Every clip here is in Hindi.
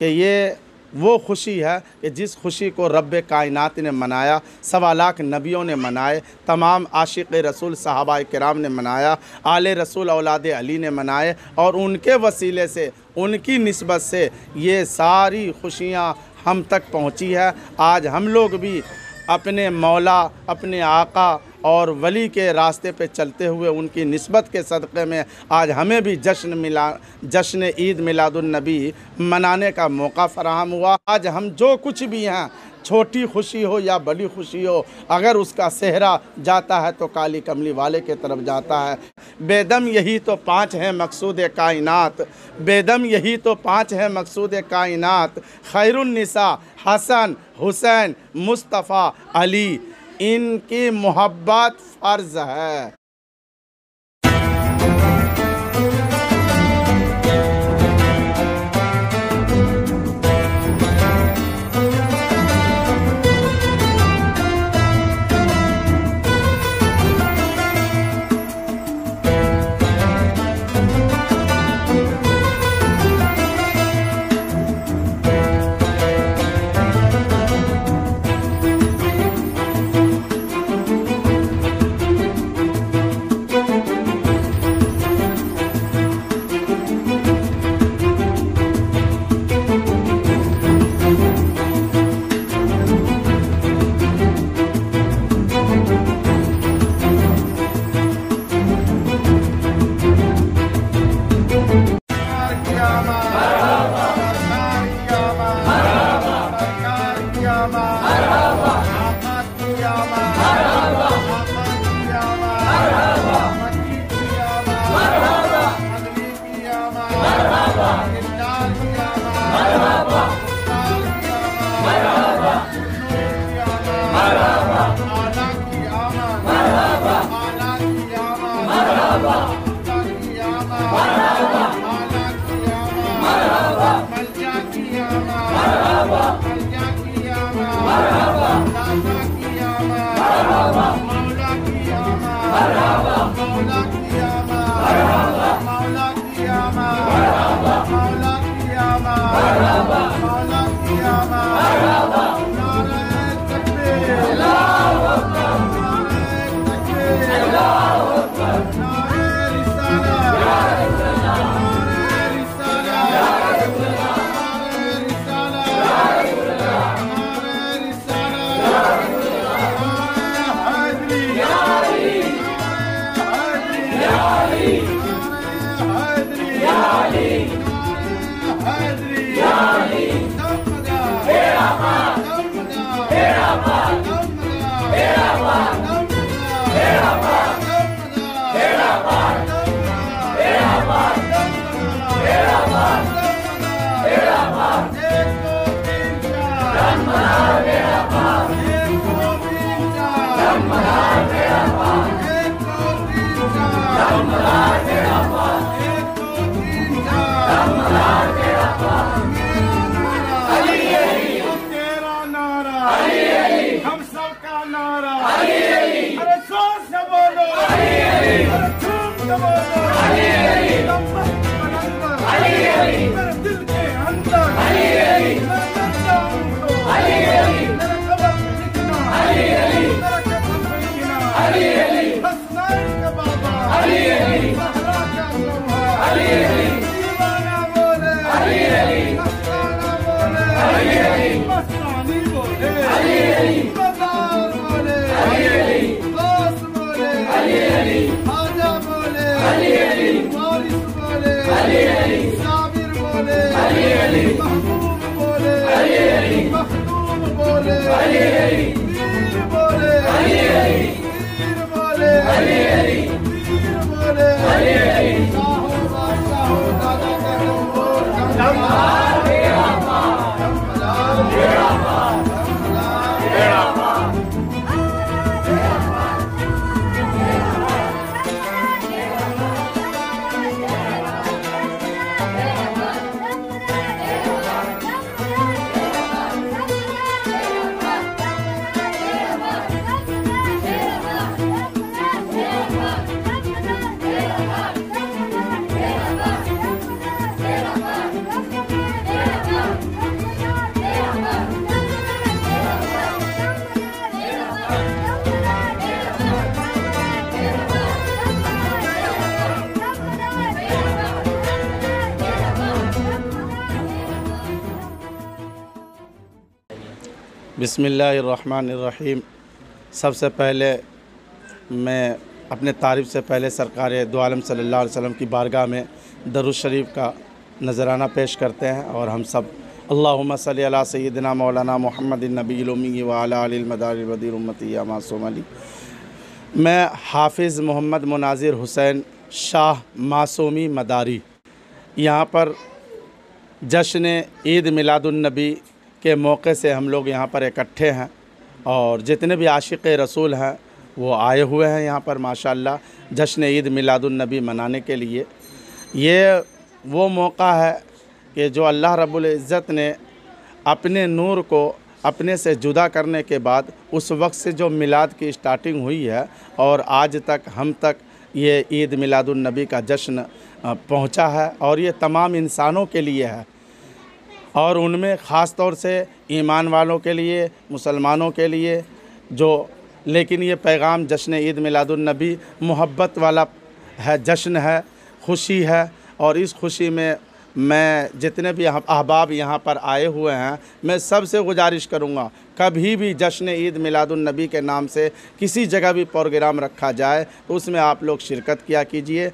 कि ये वो खुशी है कि जिस खुशी को रब्बे कायनात ने मनाया, 1.25 लाख नबियों ने मनाए, तमाम आशिक़ रसूल सहाबाए किराम ने मनाया, आले रसूल औलाद अली ने मनाए, और उनके वसीले से, उनकी निस्बत से ये सारी खुशियाँ हम तक पहुँची है। आज हम लोग भी अपने मौला, अपने आका और वली के रास्ते पे चलते हुए उनकी निस्बत के सदक़े में आज हमें भी जश्न ईद मिलादुन्नबी मनाने का मौका फ़राहम हुआ। आज हम जो कुछ भी हैं, छोटी खुशी हो या बड़ी खुशी हो, अगर उसका सेहरा जाता है तो काली कमली वाले के तरफ जाता है। बेदम यही तो 5 हैं मकसूद कायनात, बेदम यही तो 5 हैं मकसूद कायनात, खैरुन्निसा हसन हुसैन मुस्तफ़ा अली, इनकी मोहब्बत फ़र्ज़ है। बिस्मिल्लाहिर्रहमानिर्रहीम। सबसे पहले मैं अपने तारीफ़ से पहले सरकार दो आलम सल्लल्लाहु अलैहि वसल्लम की बारगाह में दरूद शरीफ का नज़राना पेश करते हैं और हम सब अल्लाहुम्मा सल्ली अला सय्यिदिना मौलाना मुहम्मदिन नबील उम्मी व अला आलिल मदारिल बदीर उम्मती या मासूम अली। मैं हाफिज़ मोहम्मद मुनाज़िर हुसैन शाह मासूमी मदारी यहाँ पर जश्न ईद मिलादुन्नबी के मौके से हम लोग यहाँ पर इकट्ठे हैं और जितने भी आशिक़ रसूल हैं वो आए हुए हैं यहाँ पर माशाअल्लाह जश्न ईद मिलादुन्नबी मनाने के लिए। ये वो मौका है कि जो अल्लाह रब्बुल इज़्ज़त ने अपने नूर को अपने से जुदा करने के बाद उस वक्त से जो मिलाद की स्टार्टिंग हुई है और आज तक हम तक ये ईद मिलादुन्नबी का जश्न पहुँचा है और ये तमाम इंसानों के लिए है और उनमें ख़ास तौर से ईमान वालों के लिए, मुसलमानों के लिए जो, लेकिन ये पैगाम जश्न ईद मिलादुन्नबी मोहब्बत वाला है, जश्न है, खुशी है। और इस खुशी में मैं जितने भी अहबाब यहाँ पर आए हुए हैं मैं सबसे गुजारिश करूँगा कभी भी जश्न ईद मिलादुन्नबी के नाम से किसी जगह भी प्रोग्राम रखा जाए तो उसमें आप लोग शिरकत किया कीजिए।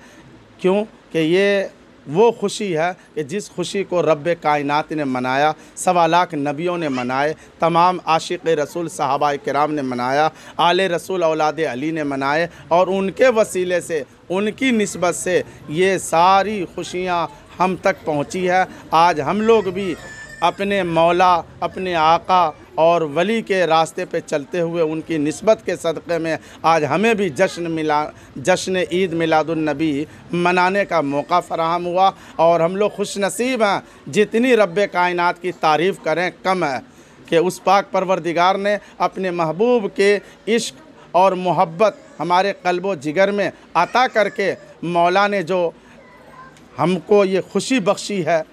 क्यों कि ये वो खुशी है कि जिस खुशी को रब्बे कायनात ने मनाया, सवा लाख नबियों ने मनाए, तमाम आशिक़ रसूल सहाबाए किराम ने मनाया, आले रसूल औलादे अली ने मनाए और उनके वसीले से, उनकी निस्बत से ये सारी खुशियाँ हम तक पहुँची है। आज हम लोग भी अपने मौला, अपने आका और वली के रास्ते पे चलते हुए उनकी निस्बत के सदक़े में आज हमें भी जश्न ईद मिलादुन्नबी मनाने का मौका फ़राहम हुआ और हम लोग खुश नसीब हैं। जितनी रब्बे कायनात की तारीफ़ करें कम है कि उस पाक परवरदिगार ने अपने महबूब के इश्क और मोहब्बत हमारे क़ल्बो जिगर में अता करके मौला ने जो हमको ये खुशी बख्शी है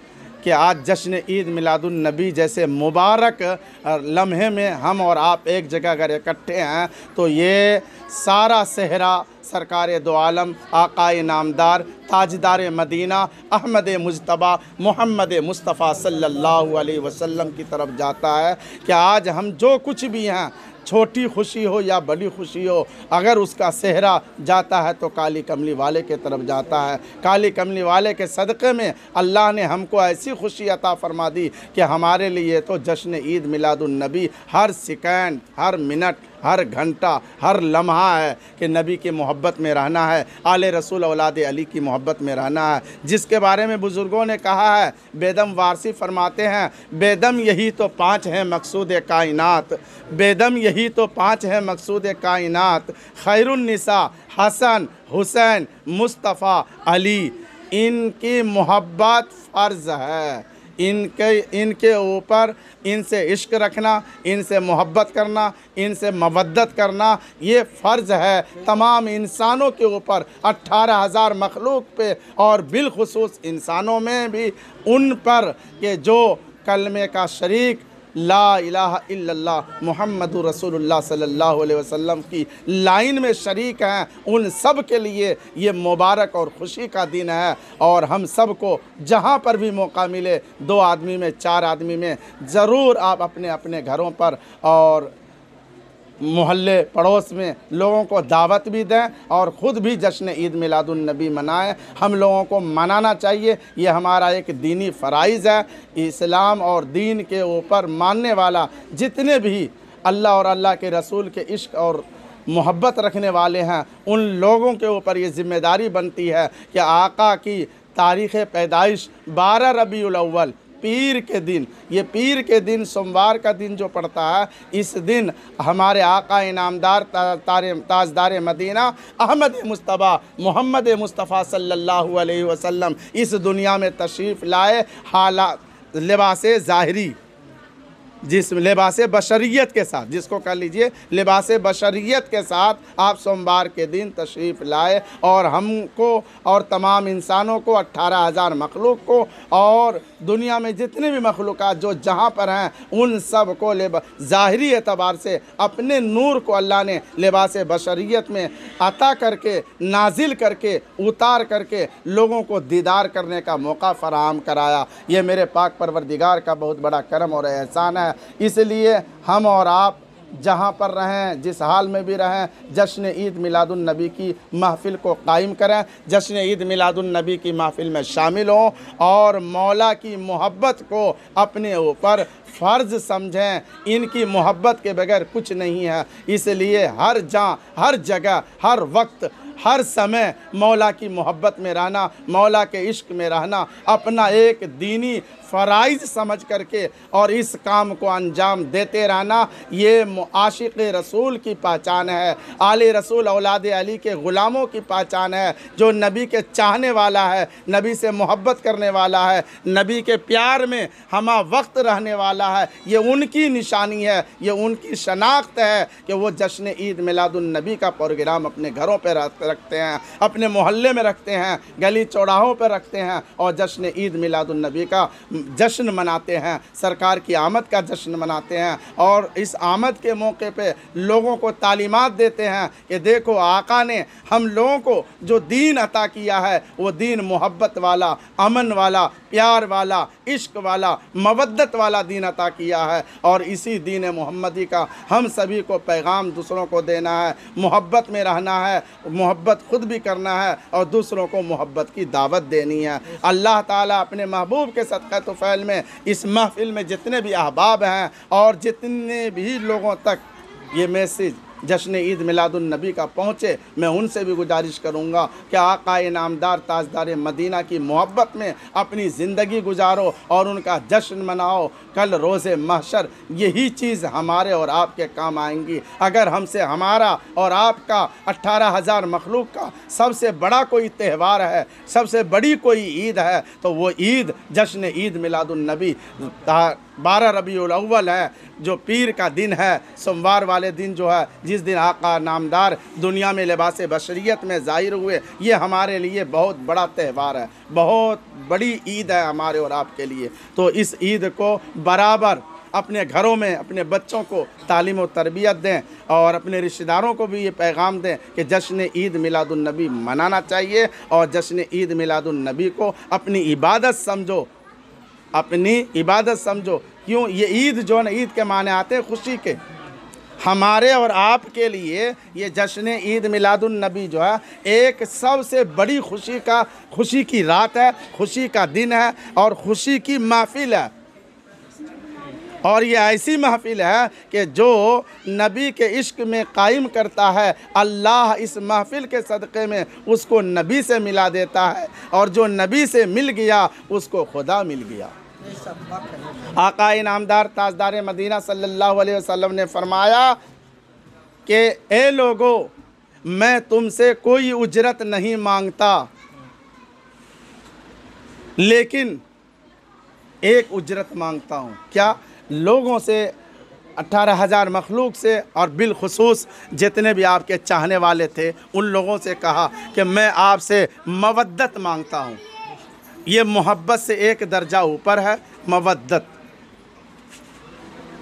कि आज जश्न ईद मिलादुन्नबी जैसे मुबारक लम्हे में हम और आप एक जगह अगर इकट्ठे हैं तो ये सारा सेहरा सरकार दो आलम आकाए नामदार ताजदार मदीना अहमद मुज्तबा मोहम्मद मुस्तफ़ा सल्लल्लाहु अलैहि वसल्लम की तरफ जाता है कि आज हम जो कुछ भी हैं, छोटी खुशी हो या बड़ी खुशी हो, अगर उसका सेहरा जाता है तो काली कमली वाले के तरफ जाता है। काली कमली वाले के सदक़े में अल्लाह ने हमको ऐसी खुशी अता फ़रमा दी कि हमारे लिए तो जश्न ईद मिलादुन्नबी हर सेकंड, हर मिनट, हर घंटा, हर लम्हा है कि नबी की मोहब्बत में रहना है, आले रसूल औलाद अली की मोहब्बत में रहना है। जिसके बारे में बुज़ुर्गों ने कहा है, बेदम वारसी फरमाते हैं, बेदम यही तो पाँच हैं मकसूद कायनात, बेदम यही तो पाँच हैं मकसूद कायनात, खैरुन्निसा हसन हुसैन मुस्तफ़ा अली। इनकी मोहब्बत फ़र्ज़ है, इनके ऊपर इनसे इश्क रखना, इनसे मोहब्बत करना, इनसे मवद्दत करना ये फ़र्ज़ है तमाम इंसानों के ऊपर, 18,000 मखलूक पे और बिलखुसूस इंसानों में भी उन पर कि जो कलमे का शरीक ला इलाहा इल्लल्लाह मुहम्मदुर रसूलुल्लाह सल्लल्लाहु अलैहि वसल्लम की लाइन में शरीक हैं, उन सब के लिए ये मुबारक और ख़ुशी का दिन है। और हम सब को जहाँ पर भी मौका मिले, 2 आदमी में, 4 आदमी में, ज़रूर आप अपने अपने घरों पर और मोहल्ले पड़ोस में लोगों को दावत भी दें और ख़ुद भी जश्न ईद मिलादुन्नबी मनाएं। हम लोगों को मनाना चाहिए, ये हमारा एक दीनी फ़राइज़ है। इस्लाम और दीन के ऊपर मानने वाला जितने भी अल्लाह और अल्लाह के रसूल के इश्क और मोहब्बत रखने वाले हैं, उन लोगों के ऊपर ये ज़िम्मेदारी बनती है कि आका की तारीख़ पैदाइश 12 रबीउल अव्वल पीर के दिन, ये पीर के दिन सोमवार का दिन जो पड़ता है, इस दिन हमारे आका इनामदार ताजदार मदीना अहमद मुस्तफ़ा मोहम्मद मुस्तफ़ा सल्लल्लाहु अलैहि वसल्लम इस दुनिया में तशरीफ़ लाए। हालात लिबास ज़ाहिरी, जिस लिबास बशरियत के साथ, जिसको कर लीजिए लिबास बशरियत के साथ आप सोमवार के दिन तशरीफ़ लाए और हमको और तमाम इंसानों को, 18,000 मखलूक को और दुनिया में जितने भी मखलूक़ात जो जहाँ पर हैं उन सब को ज़ाहिरी एतबार से अपने नूर को अल्लाह ने लिबास बशरियत में अता करके, नाजिल करके, उतार करके लोगों को दीदार करने का मौका फ़राहम कराया। ये मेरे पाक परवरदिगार का बहुत बड़ा करम और एहसान है। इसलिए हम और आप जहाँ पर रहें, जिस हाल में भी रहें, जश्न ईद मिलादुन नबी की महफ़िल को कायम करें, जश्न ईद मिलादुन नबी की महफ़िल में शामिल हों और मौला की मोहब्बत को अपने ऊपर फ़र्ज़ समझें। इनकी मोहब्बत के बगैर कुछ नहीं है। इसलिए हर जहाँ, हर जगह, हर वक्त, हर समय मौला की मोहब्बत में रहना, मौला के इश्क में रहना अपना एक दीनी फ़राइज़ समझ करके और इस काम को अंजाम देते रहना, ये आशिक़ रसूल की पहचान है, आले रसूल औलाद अली के ग़ुलामों की पहचान है। जो नबी के चाहने वाला है, नबी से मोहब्बत करने वाला है, नबी के प्यार में हमा वक्त रहने वाला है, ये उनकी निशानी है, ये उनकी शनाख्त है कि वो जश्न ईद मिलादुन नबी का प्रोग्राम अपने घरों पर रखते हैं, अपने मोहल्ले में रखते हैं, गली चौराहों पर रखते हैं और जश्न ईद मिलादुन नबी का जश्न मनाते हैं, सरकार की आमद का जश्न मनाते हैं और इस आमद के मौके पे लोगों को तालीमात देते हैं कि देखो आका ने हम लोगों को जो दीन अता किया है वो दीन मोहब्बत वाला, अमन वाला, प्यार वाला, इश्क वाला, मवद्दत वाला दीन अता किया है और इसी दीन मोहम्मदी का हम सभी को पैगाम दूसरों को देना है। मोहब्बत में रहना है, मोहब्बत ख़ुद भी करना है और दूसरों को मोहब्बत की दावत देनी है। अल्लाह ताला अपने महबूब के सदक़े तुफ़ैल में इस महफ़िल में जितने भी अहबाब हैं और जितने भी लोगों तक ये मैसेज जश्न ईद मिलादुन नबी का पहुँचे, मैं उनसे भी गुजारिश करूँगा कि आका नामदार ताजदार मदीना की मोहब्बत में अपनी ज़िंदगी गुजारो और उनका जश्न मनाओ। कल रोज़े महशर यही चीज़ हमारे और आपके काम आएंगी। अगर हमसे हमारा और आपका 18,000 मखलूक का सबसे बड़ा कोई त्यौहार है, सबसे बड़ी कोई ईद है तो वो ईद जश्न ईद मिलादुन नबी 12 रबीउल अव्वल है, जो पीर का दिन है, सोमवार वाले दिन जो है, जिस दिन आका नामदार दुनिया में लिबास बशरियत में ज़ाहिर हुए। ये हमारे लिए बहुत बड़ा त्यौहार है, बहुत बड़ी ईद है हमारे और आपके लिए। तो इस ईद को बराबर अपने घरों में अपने बच्चों को तालीम और तरबियत दें और अपने रिश्तेदारों को भी ये पैगाम दें कि जश्न ईद मिलादुन नबी मनाना चाहिए और जश्न ईद मिलादुन नबी को अपनी इबादत समझो, अपनी इबादत समझो। क्यों? ये ईद जो है ना, ईद के माने आते हैं खुशी के। हमारे और आपके लिए ये जश्न ईद मिलादुन नबी जो है एक सबसे बड़ी खुशी की रात है, खुशी का दिन है और खुशी की महफिल है। और ये ऐसी महफिल है कि जो नबी के इश्क में कायम करता है, अल्लाह इस महफिल के सदक़े में उसको नबी से मिला देता है और जो नबी से मिल गया उसको खुदा मिल गया। आका नामदार ताजदार मदीना सल्लल्लाहु अलैहि वसल्लम ने फरमाया कि ए लोगो, मैं तुमसे कोई उजरत नहीं मांगता, लेकिन एक उजरत मांगता हूँ। क्या? लोगों से, 18,000 मखलूक से और बिलखुसूस जितने भी आपके चाहने वाले थे उन लोगों से कहा कि मैं आपसे मवद्दत मांगता हूँ। ये मोहब्बत से एक दर्जा ऊपर है मवद्दत।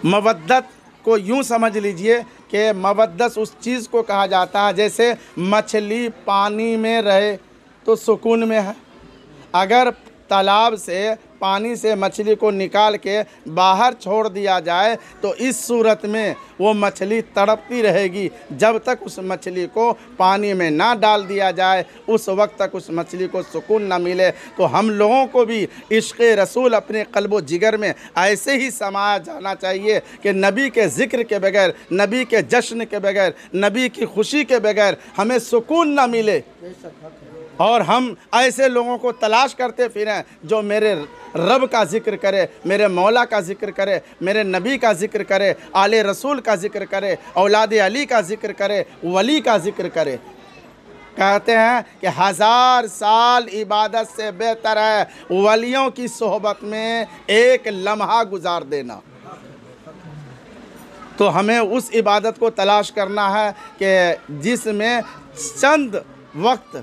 मवद्दत को यूँ समझ लीजिए कि मवद्दत उस चीज़ को कहा जाता है जैसे मछली पानी में रहे तो सुकून में है। अगर तालाब से, पानी से मछली को निकाल के बाहर छोड़ दिया जाए तो इस सूरत में वो मछली तड़पती रहेगी। जब तक उस मछली को पानी में ना डाल दिया जाए उस वक्त तक उस मछली को सुकून ना मिले। तो हम लोगों को भी इश्क़ रसूल अपने क़ल्ब व जिगर में ऐसे ही समाया जाना चाहिए कि नबी के ज़िक्र के बगैर, नबी के जश्न के बगैर, नबी की खुशी के बगैर हमें सुकून ना मिले। और हम ऐसे लोगों को तलाश करते फिरें जो मेरे रब का ज़िक्र करे, मेरे मौला का ज़िक्र करे, मेरे नबी का ज़िक्र करे, आले रसूल का ज़िक्र करे, औलाद अली का ज़िक्र करे, वली का ज़िक्र करे। कहते हैं कि 1000 साल इबादत से बेहतर है वलियों की सोहबत में एक लम्हा गुजार देना। तो हमें उस इबादत को तलाश करना है कि जिसमें चंद वक्त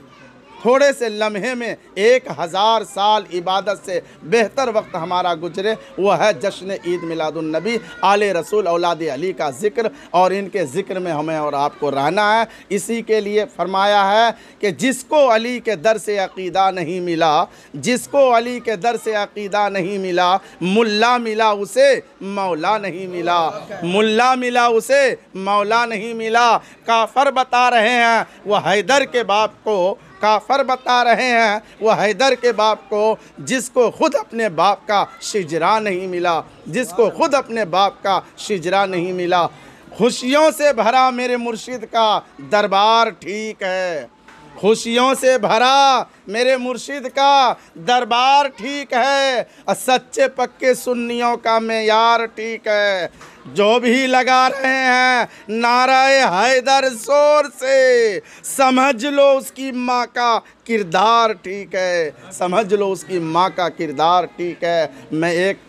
थोड़े से लम्हे में 1000 साल इबादत से बेहतर वक्त हमारा गुजरे, वह है जश्न ईद मिलादुन नबी, आले रसूल औलाद अली का ज़िक्र, और इनके ज़िक्र में हमें और आपको रहना है। इसी के लिए फरमाया है कि जिसको अली के दर से अक़ीदा नहीं मिला, जिसको अली के दर से अक़ीदा नहीं मिला, मुल्ला मिला उसे मौला नहीं मिला, मुल्ला मिला उसे मौला नहीं मिला। काफर बता रहे हैं वह हैदर के बाप को, काफर बता रहे हैं वह हैदर के बाप को, जिसको खुद अपने बाप का शिजरा नहीं मिला, जिसको खुद अपने बाप का शिजरा नहीं मिला। खुशियों से भरा मेरे मुर्शिद का दरबार ठीक है, खुशियों से भरा मेरे मुर्शिद का दरबार ठीक है, और सच्चे पक्के सुन्नियों का मेयार ठीक है। जो भी लगा रहे हैं नाराए हैदर जोर से, समझ लो उसकी माँ का किरदार ठीक है, समझ लो उसकी माँ का किरदार ठीक है। मैं एक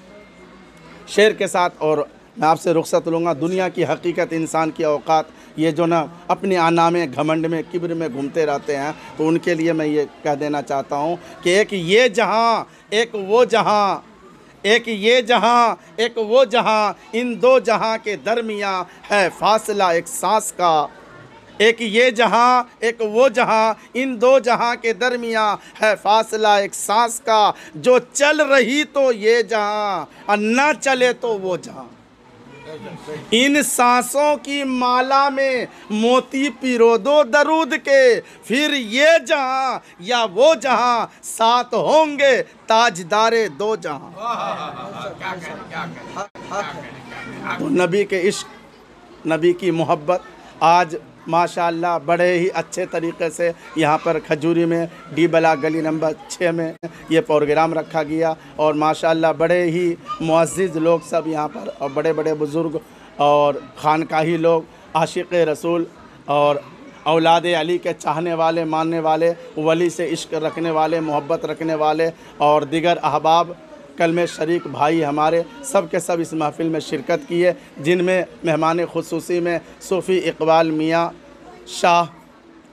शेर के साथ और मैं आपसे रुखसत लूँगा। दुनिया की हकीकत, इंसान की औकात, ये जो ना अपने आना में, घमंड में, किब्र में घूमते रहते हैं, तो उनके लिए मैं ये कह देना चाहता हूँ कि एक ये जहाँ, एक वो जहाँ, एक ये जहाँ, एक वो जहाँ, इन दो जहाँ के दरमियाँ है फासला एक सांस का। एक ये जहाँ, एक वो जहाँ, इन दो जहाँ के दरमियाँ है फासला एक सांस का। जो चल रही तो ये जहाँ, और न चले तो वो जहाँ। इन सांसों की माला में मोती पिरो दो दरूद के, फिर ये जहाँ या वो जहाँ साथ होंगे ताजदारे दो जहाँ। तो नबी के इश्क, नबी की मोहब्बत आज माशाअल्लाह बड़े ही अच्छे तरीक़े से यहाँ पर खजूरी में डी बला गली नंबर 6 में ये प्रोग्राम रखा गया, और माशाअल्लाह बड़े ही मुअज़्ज़िज़ लोग सब यहाँ पर, और बड़े बड़े बुज़ुर्ग और खानकाही लोग, आशिक़ रसूल और औलाद अली के चाहने वाले, मानने वाले, वली से इश्क रखने वाले, मोहब्बत रखने वाले, और दिगर अहबाब कलमे शरीक भाई हमारे सब के सब इस महफ़िल में शिरकत किए, जिनमें मेहमान ख़ुसूसी में सूफ़ी इकबाल मियाँ शाह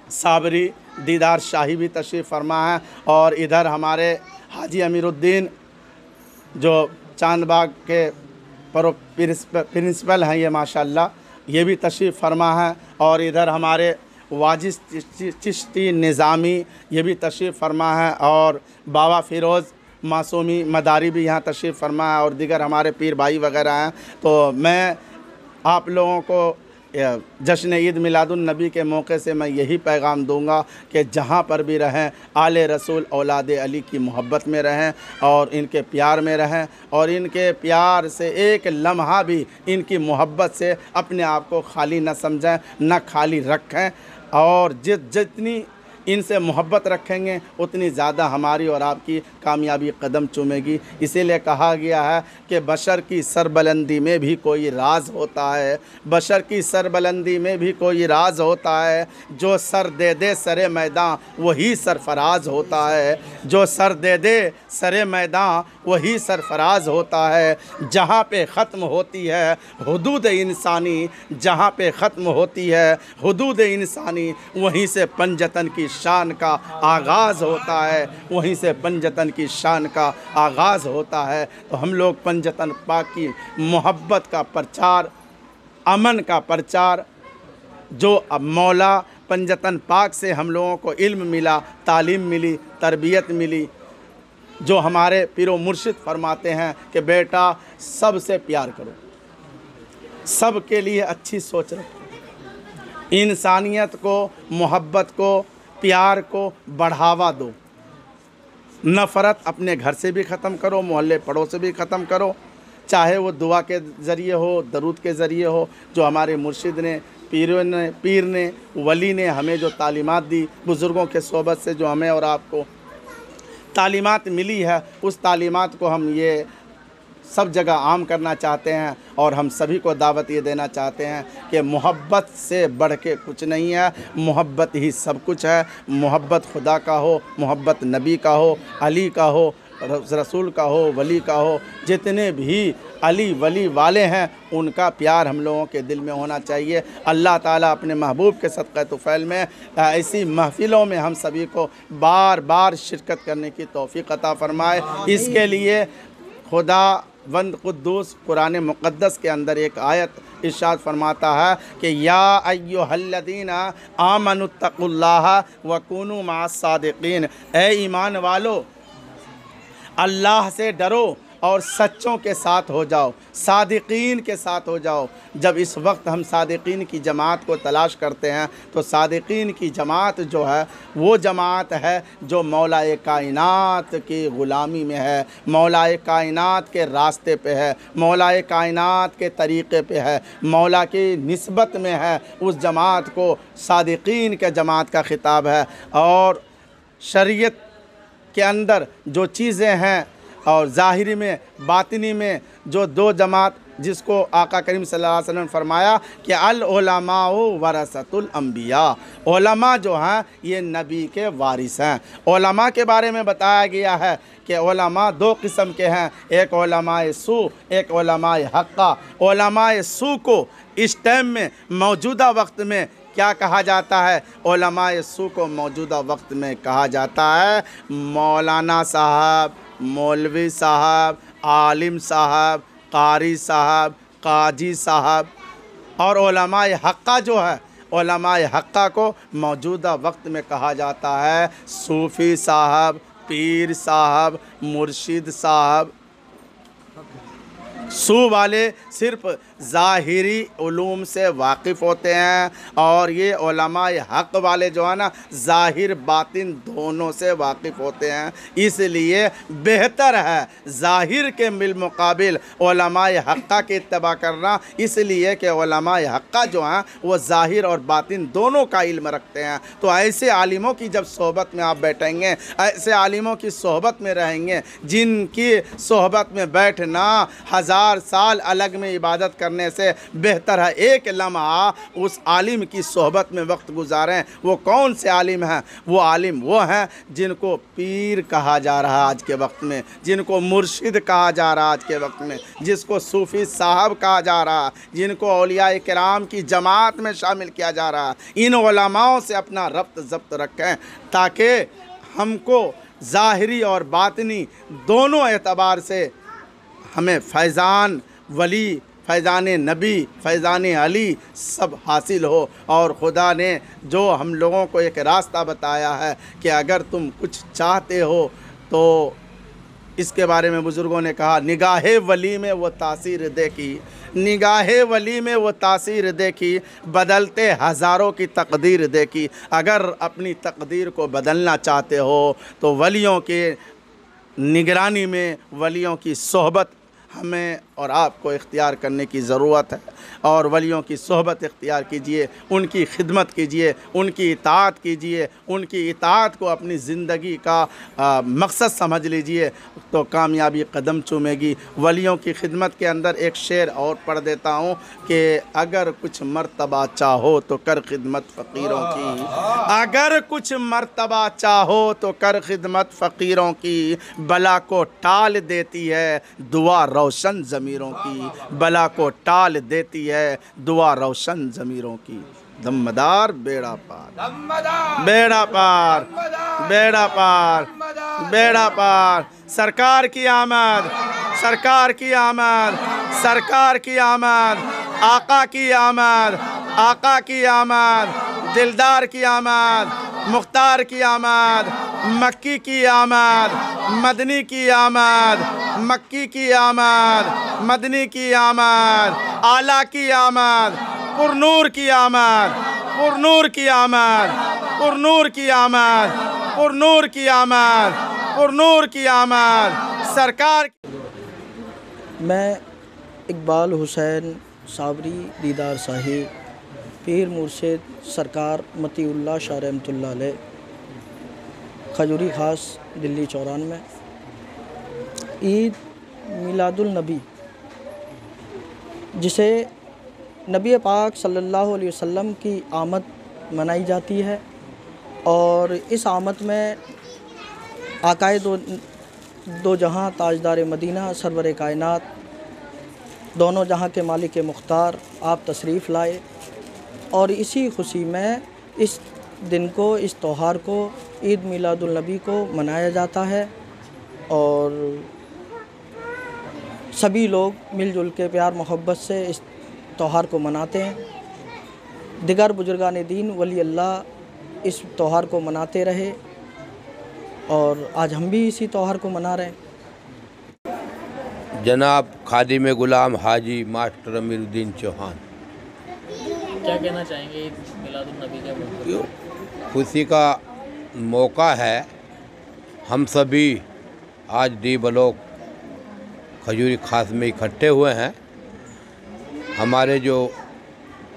साबरी दीदार शाही भी तशरीफ़ फरमा है, और इधर हमारे हाजी अमीरुद्दीन जो चांदबाग के प्रिंसिपल हैं, ये माशाअल्लाह ये भी तशरीफ़ फरमा है, और इधर हमारे वाजिज़ चिश्ती निज़ामी ये भी तशरीफ़ फरमा है, और बाबा फ़िरोज़ मासूमी मदारी भी यहाँ तशरीफ़ फरमा है, और दिगर हमारे पीर भाई वगैरह हैं। तो मैं आप लोगों को जश्न ईद मिलादुन नबी के मौके से मैं यही पैगाम दूंगा कि जहाँ पर भी रहें आले रसूल औलाद अली की मोहब्बत में रहें, और इनके प्यार में रहें, और इनके प्यार से एक लम्हा भी इनकी मोहब्बत से अपने आप को खाली न समझें, न खाली रखें, और जितनी इनसे मोहब्बत रखेंगे उतनी ज़्यादा हमारी और आपकी कामयाबी कदम चूमेगी। इसीलिए कहा गया है कि बशर की सरबलंदी में भी कोई राज होता है, बशर की सरबलंदी में भी कोई राज होता है। जो सर दे दे सरे मैदान वही सरफराज होता है, जो सर दे दे सरे मैदान वही सरफराज होता है। जहाँ पे ख़त्म होती है हुदूद इंसानी, जहाँ पे ख़त्म होती है हुदूद इंसानी, वहीं से पंजतन की शान का आगाज़ होता है, वहीं से पंजतन की शान का आगाज़ होता है। तो हम लोग पंजतन पाक की मोहब्बत का प्रचार, अमन का प्रचार, जो अब मौला पंजतन पाक से हम लोगों को इल्म मिला, तालीम मिली, तरबियत मिली, जो हमारे पीरो मुर्शिद फरमाते हैं कि बेटा सबसे प्यार करो, सब के लिए अच्छी सोच रखो, इंसानियत को, मोहब्बत को, प्यार को बढ़ावा दो, नफ़रत अपने घर से भी ख़त्म करो, मोहल्ले पड़ोस से भी ख़त्म करो, चाहे वो दुआ के ज़रिए हो, दरूद के ज़रिए हो। जो हमारे मुर्शिद ने, पीर ने, वली ने हमें जो तालीमात दी, बुज़ुर्गों के सोबत से जो हमें और आपको तालीमात मिली है, उस तालीमात को हम ये सब जगह आम करना चाहते हैं, और हम सभी को दावत ये देना चाहते हैं कि मोहब्बत से बढ़ के कुछ नहीं है, मोहब्बत ही सब कुछ है। मोहब्बत खुदा का हो, मोहब्बत नबी का हो, अली का हो, रसूल का हो, वली का हो, जितने भी अली वली वाले हैं, उनका प्यार हम लोगों के दिल में होना चाहिए। अल्लाह ताला अपने महबूब के सदक़े तुफ़ैल में ऐसी महफ़िलों में हम सभी को बार बार शिरकत करने की तौफ़ीक़ अता फ़रमाए। इसके लिए खुदा वंद कुद्दूस कुरान मुक़द्दस के अंदर एक आयत इरशाद फरमाता है कि या अय्युहल्लज़ीना आमनुत्तक़ुल्लाह व कूनू मअस-सादिक़ीन, ए ईमान वालो अल्लाह से डरो और सच्चों के साथ हो जाओ, सादिक़ीन के साथ हो जाओ। जब इस वक्त हम सादिक़ीन की जमात को तलाश करते हैं तो सादिक़ीन की जमात जो है वो जमात है जो मौलाए कायनात की ग़ुलामी में है, मौलाए कायनात के रास्ते पे है, मौलाए कायनात के तरीक़े पे है, मौला की निस्बत में है। उस जमात को सादिक़ीन के जमात का ख़िताब है। और शरीयत के अंदर जो चीज़ें हैं और ज़ाहिरी में बातिनी में जो दो जमात, जिसको आका करीम सल्लल्लाहु अलैहि वसल्लम ने फरमाया कि अल उलमाउ वरसतुल अंबिया, उलमा जो हैं ये नबी के वारिस हैं। उलमा के बारे में बताया गया है कि उलमा दो किस्म के हैं, एक उलमाए सू, एक उलमाए हक्का। उलमाए सू को इस टाइम में मौजूदा वक्त में क्या कहा जाता है? उलमाए सू को मौजूदा वक्त में कहा जाता है मौलाना साहब, मौलवी साहब, आलिम साहब, कारी साहब, काजी साहब। और उलमाए हक्का जो है, उलमाए हक्का को मौजूदा वक्त में कहा जाता है सूफ़ी साहब, पीर साहब, मुर्शिद साहब। सू वाले सिर्फ़ ज़ाहिरी उलूम से वाकिफ़ होते हैं और ये उलमाए हक़ वाले जो है ना ज़ाहिर बातिन दोनों से वाकिफ़ होते हैं। इसलिए बेहतर है ज़ाहिर के बिलमुक़ाबिल उलमाए हक़्क़ा की इत्तबा करना, इसलिए कि उलमाए हक़्क़ा जो हैं वो ज़ाहिर और बातिन दोनों का इल्म रखते हैं। तो ऐसे आलिमों की जब सोहबत में आप बैठेंगे, ऐसे आलिमों की सोहबत में रहेंगे जिनकी सोहबत में बैठना हज़ार साल अलग में इबादत करने से बेहतर है। एक लम्हा उस आलिम की सोहबत में वक्त गुजारें। वो कौन से आलिम हैं? वो आलिम वो हैं जिनको पीर कहा जा रहा है आज के वक्त में, जिनको मुर्शिद कहा जा रहा है आज के वक्त में, जिसको सूफ़ी साहब कहा जा रहा है, जिनको औलियाए किराम की जमात में शामिल किया जा रहा है। इन उलमाओं से अपना रब्त ज़ब्त रखें ताकि हमको ज़ाहिरी और बातिनी दोनों एतबार से हमें फैज़ान वली, फैज़ान नबी, फैज़ान अली सब हासिल हो। और खुदा ने जो हम लोगों को एक रास्ता बताया है कि अगर तुम कुछ चाहते हो तो इसके बारे में बुज़ुर्गों ने कहा निगाहे वली में वो तासीर देखी, निगाहे वली में वो तासीर देखी, बदलते हज़ारों की तकदीर देखी। अगर अपनी तकदीर को बदलना चाहते हो तो वलियों के निगरानी में, वलियों की सोहबत हमें और आपको इख्तियार करने की ज़रूरत है। और वलियों की सोहबत इख्तियार कीजिए, उनकी खिदमत कीजिए, उनकी इताअत कीजिए, उनकी इताअत को अपनी ज़िंदगी का मकसद समझ लीजिए तो कामयाबी कदम चूमेगी। वलियों की खिदमत के अंदर एक शेर और पढ़ देता हूँ कि अगर कुछ मर्तबा चाहो तो कर खिदमत फ़कीरों की, अगर कुछ मर्तबा चाहो तो कर खिदमत फ़कीरों की, बला को टाल देती है दुआ रोशन ज़मीरों की, बला को टाल देती है दुआ रोशन ज़मीरों की। दम्मदार बेड़ा पार, बेड़ा पार, बेड़ा पार, बेड़ा पार। सरकार की आमद, सरकार की आमद, सरकार की आमद, आका की आमद, आका की आमद, दिलदार की आमद, मुख्तार की आमद, मक्की की आमद, मदनी की आमद, मक्की की आमद, मदनी की आमद, आला की आमद, पुरनूर की आमद, पुरनूर की आमद, पुरनूर की आमद, पुरनूर की आमद, पुरनूर की आमद। सरकार मैं इकबाल हुसैन साबरी दीदार साहिब पीर मुर्शिद सरकार मतीउल्लाह शाह रहमतुल्लाह अलैह खजूरी ख़ास दिल्ली 94 ईद मिलादुल नबी, जिसे नबी पाक सल्लल्लाहु अलैहि वसल्लम की आमद मनाई जाती है। और इस आमद में आकाए दो जहां ताजदार मदीना सरवर कायनात दोनों जहां के मालिक मुख्तार आप तशरीफ़ लाए और इसी खुशी में इस दिन को, इस त्यौहार को, ईद मिलादुल नबी को मनाया जाता है और सभी लोग मिलजुल के प्यार मोहब्बत से इस त्यौहार को मनाते हैं। दिगर बुजुर्गान दीन वली अल्लाह इस त्यौहार को मनाते रहे और आज हम भी इसी त्यौहार को मना रहे हैं। जनाब खादिम गुलाम हाजी मास्टर अमीरुद्दीन चौहान, क्या कहना चाहेंगे ईद मिलादुल नबी के मौके पर? खुशी का मौका है। हम सभी आज दी बलोक खजूरी खास में इकट्ठे हुए हैं। हमारे जो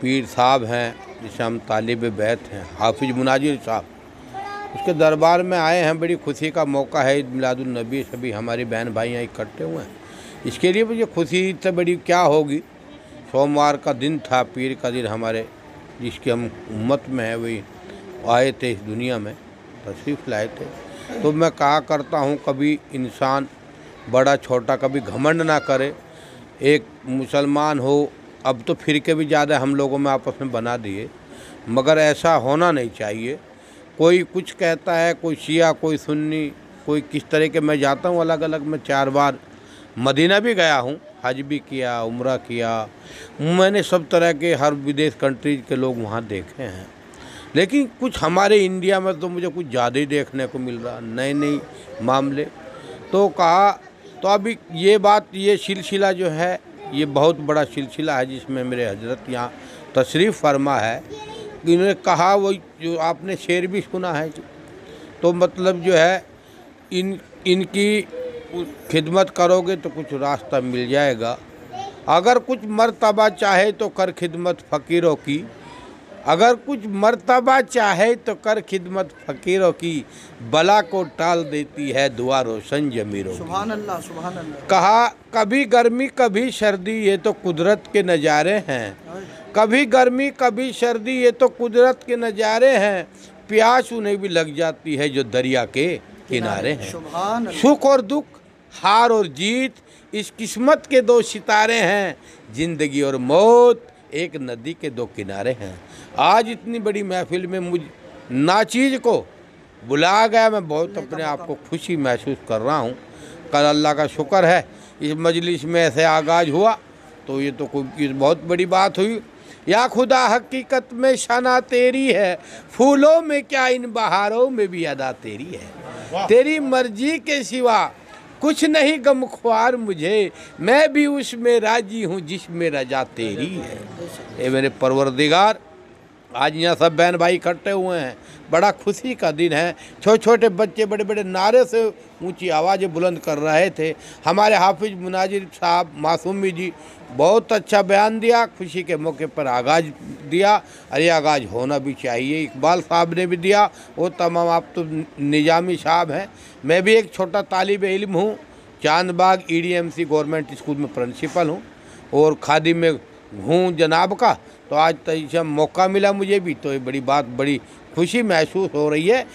पीर साहब हैं, जिसे हम तालिब बैत हैं, हाफिज मुनाजिर साहब, उसके दरबार में आए हैं। बड़ी खुशी का मौका है। ईद मिलादुल नबी सभी हमारे बहन भाई यहाँ इकट्ठे हुए हैं। इसके लिए मुझे खुशी से बड़ी क्या होगी। सोमवार का दिन था, पीर का दिन, हमारे जिसकी हम उम्मत में है वही आए थे इस दुनिया में, तशरीफ़ लाए थे। तो मैं कहा करता हूँ, कभी इंसान बड़ा छोटा कभी घमंड ना करे। एक मुसलमान हो, अब तो फ़िरके भी ज़्यादा हम लोगों में आपस में बना दिए, मगर ऐसा होना नहीं चाहिए। कोई कुछ कहता है, कोई शिया, कोई सुन्नी, कोई किस तरह के। मैं जाता हूँ अलग अलग, मैं 4 बार मदीना भी गया हूँ, हज भी किया, उम्रा किया। मैंने सब तरह के हर विदेश कंट्रीज के लोग वहाँ देखे हैं, लेकिन कुछ हमारे इंडिया में तो मुझे कुछ ज़्यादा ही देखने को मिल रहा, नए नए मामले। तो कहा, तो अभी ये बात, ये सिलसिला जो है, ये बहुत बड़ा सिलसिला है जिसमें मेरे हजरत यहाँ तशरीफ़ फरमा है। इन्होंने कहा, वो जो आपने शेर भी सुना है, तो मतलब जो है इनकी खिदमत करोगे तो कुछ रास्ता मिल जाएगा। अगर कुछ मर्तबा चाहे तो कर खिदमत फ़कीरों की, अगर कुछ मर्तबा चाहे तो कर खिदमत फ़कीरों की, बला को टाल देती है दुआ रोशन जमीरों की। सुभान अल्लाह, सुभान अल्लाह। कहा, कभी गर्मी कभी सर्दी ये तो कुदरत के नज़ारे हैं, कभी गर्मी कभी सर्दी ये तो कुदरत के नज़ारे हैं, प्यास उन्हें भी लग जाती है जो दरिया के किनारे हैं। सुभान अल्लाह। सुख और दुख, हार और जीत इस किस्मत के 2 सितारे हैं, ज़िंदगी और मौत एक नदी के 2 किनारे हैं। आज इतनी बड़ी महफिल में मुझ नाचीज़ को बुलाया गया, मैं बहुत अपने आप को खुशी महसूस कर रहा हूँ। कल अल्लाह का शुक्र है इस मजलिस में ऐसे आगाज़ हुआ, तो ये तो कोई बहुत बड़ी बात हुई। या खुदा हकीकत में शाना तेरी है, फूलों में क्या इन बहारों में भी अदा तेरी है। तेरी मर्जी के सिवा कुछ नहीं गमख्वार मुझे, मैं भी उसमें राजी हूँ जिसमें रजा तेरी है। ये मेरे परवरदिगार, आज यहाँ सब बहन भाई इकट्ठे हुए हैं, बड़ा खुशी का दिन है। छोटे छोटे बच्चे बड़े बड़े नारे से ऊंची आवाज़ें बुलंद कर रहे थे। हमारे हाफिज मुनाजिर साहब मासूमी जी बहुत अच्छा बयान दिया, खुशी के मौके पर आगाज़ दिया, और ये आगाज़ होना भी चाहिए। इकबाल साहब ने भी दिया, वो तमाम, आप तो निजामी साहब हैं। मैं भी एक छोटा तालिब इल्म हूँ, चांदबाग EDMC गवर्नमेंट स्कूल में प्रिंसिपल हूँ और खादिम में हूँ जनाब का। तो आज तो मौका मिला मुझे भी, तो ये बड़ी बात, बड़ी खुशी महसूस हो रही है